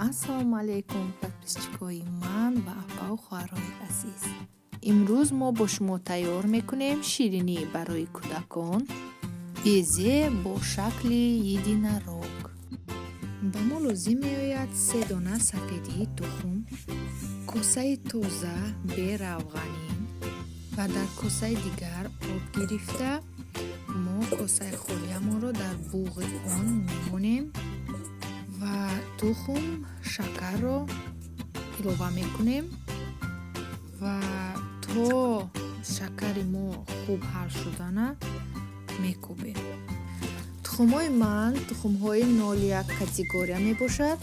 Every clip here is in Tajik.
ассалому алайкум подписчикои ман ва апа ва хоҳарони азиз. Имрӯз мо бо шумо тайёр мекунем ширинӣ барои кӯдакон, безе бо шакли единорог. ба мо лозим меояд 3 дона сафедии тухм, косаи тоза бе равғанин ва дар косаи дигар об гирифта мо косаи холиамонро дар буғи он мемонем ва тухм, шакарро илова мекунем ва то шакари мо хуб ҳал шудана мекубем. тухмҳои ман тухмҳои 0,1 категория мебошад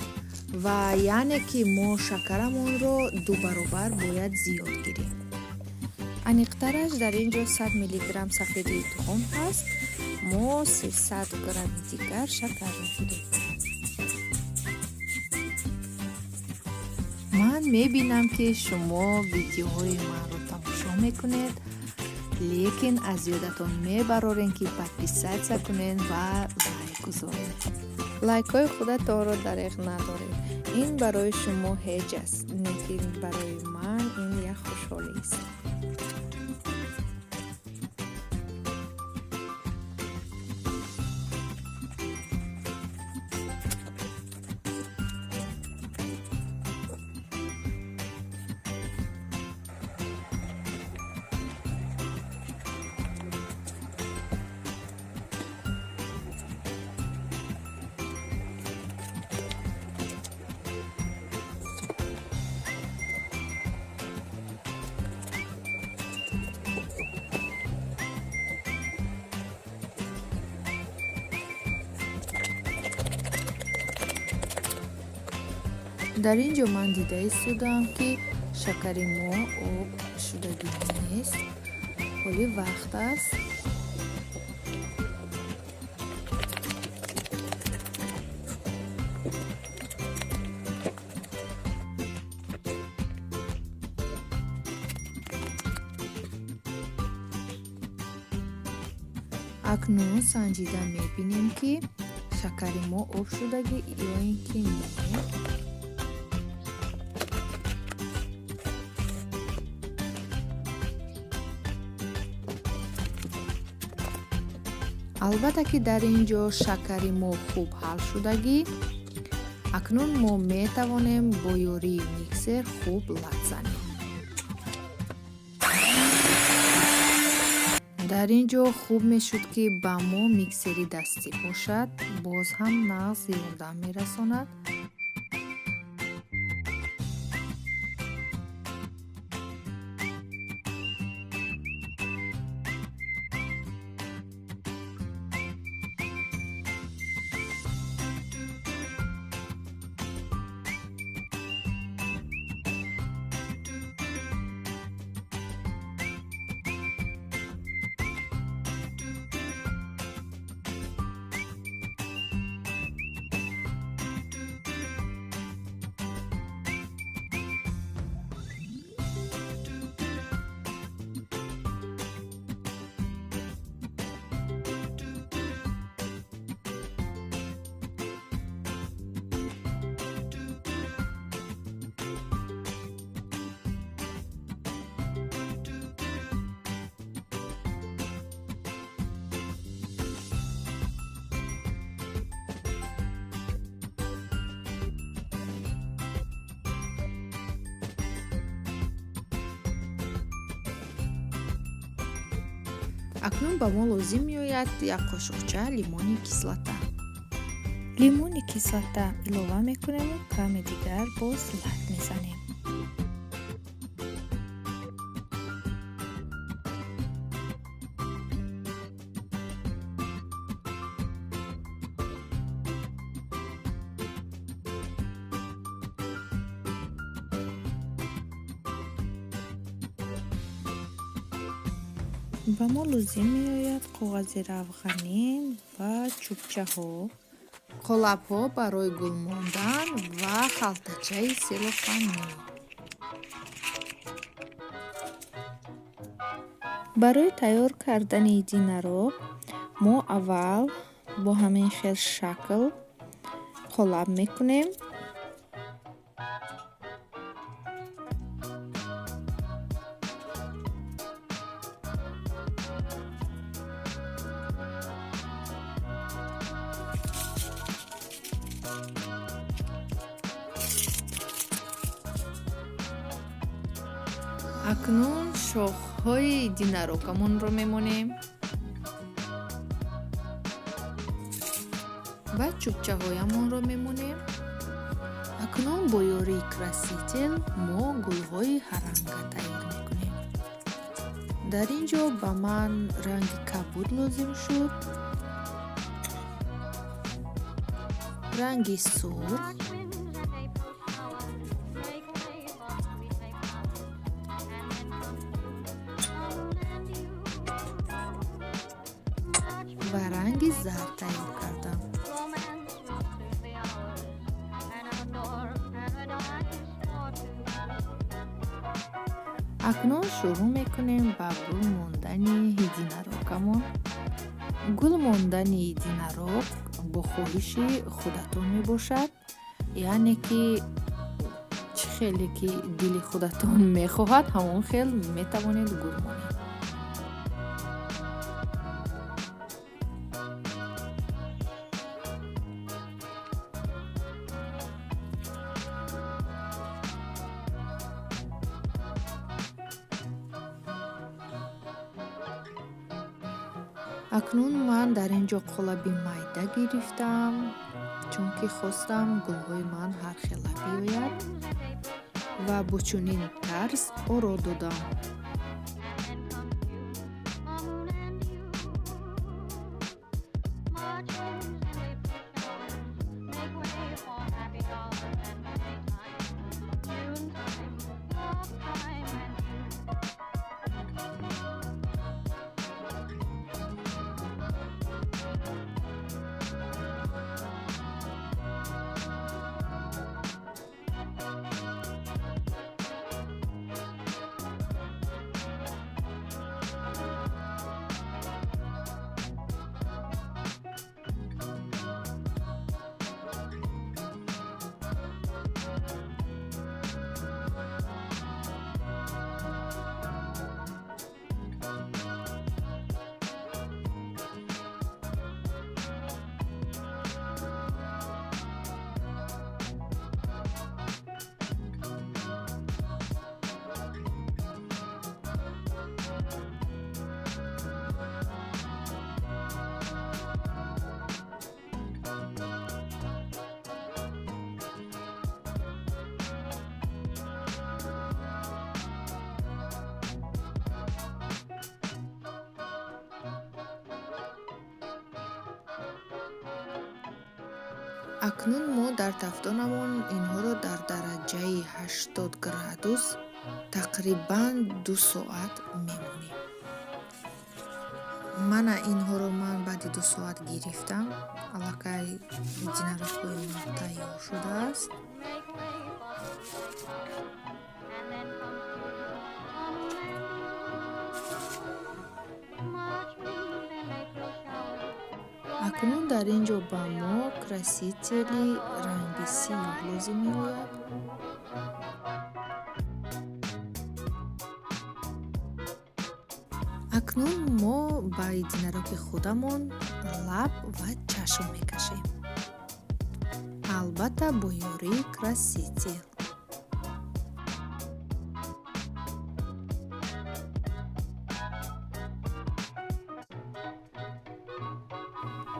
ва яъне ки мо шакарамонро 2 баробар бояд зиёд гирем. аниқтараш дар ин ҷо 100 мг сафедии тухм ҳаст, мо 300 грамми дигар шакар мегирем. ман мебинам ки шумо видеоҳои манро тамошо мекунед, лекин аз ёдатон мебарорем ки подписатсия кунед ва лайк гузоред. лайкҳои худатонро дареғ надоред. ин барои шумо ҳеҷ аст, лекин барои ман ин як хушҳолист. дар ин ҷо ман дида истодам ки шакари мо об шудагӣ нест. ҳоли вақт аст акнун санҷида мебинем ки шакари мо об шудагӣ ё ин ки не. албатта ки дар ин ҷо шакари мо хуб ҳал шудагӣ, акнун мо метавонем бо ёрии миксер хуб лат занем. дар ин ҷо хуб мешуд ки ба мо миксери дастӣ бошад, боз ҳам нағз ёрдам мерасонад. акнун ба мо лозим меояд 1 қошуқча лимони кислота. лимони кислота илова мекунем ва каме дигар боз лат мезанем. ба мо лозим меояд коғази равғанин ва чӯбчаҳо, қолабҳо барои гул мондан ва халтачаи селлофанӣ. барои тайёр кардани единорог мо аввал бо ҳамин хел шакл қолаб мекунем акнун шохҳои динарокамонро мемонем ва чӯбчаҳоямонро мемонем. акнун бо ёрии краситель мо гулҳои ҳаранга тайёр мекунем. дар ин ҷо ба ман ранги кабуд лозим шуд, ранги сурх, ва ранги зард тайёр кардам. акнун шурӯъ мекунем ба гул мондани динарокамон. гул мондани динарок бо хоҳиши худатон мебошад, яъне ки чӣ хеле ки дили худатон мехоҳад, ҳамон хел метавонед гул монед. акнун ман дар ин ҷо қолаби майда гирифтам, чунки хостам гулҳои ман ҳархела биёяд ва бо чунин тарз оро додам. акнун мо дар тафтонамон инҳоро дар дараҷаи 80 градус тақрибан 2 соат мемонем. мана инҳоро ман баъди 2 соат гирифтам. аллакай динарокҳои ман тайёр шудааст. акнун дар ин ҷо ба мо красители ранги сиёҳ лозим меояд. акнун мо ба динароки худамон лаб ва чашм мекашем, албатта бо ёрии краситель.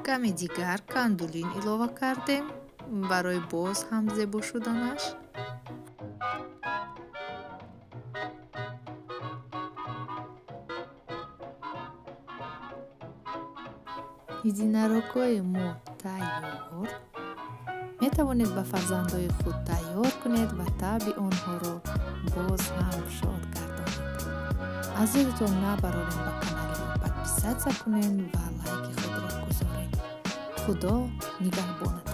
каме дигар кандулин илова кардем барои боз ҳам зебо шуданаш. динарокҳои мо тайёр. метавонед ба фарзандои худ тайёр кунед ва таъби онҳоро боз ҳам шод гардонед. азизатон набаронед ба канали мо подписатсия кунед ва лайки худро гузоред. худо нигаҳбонат.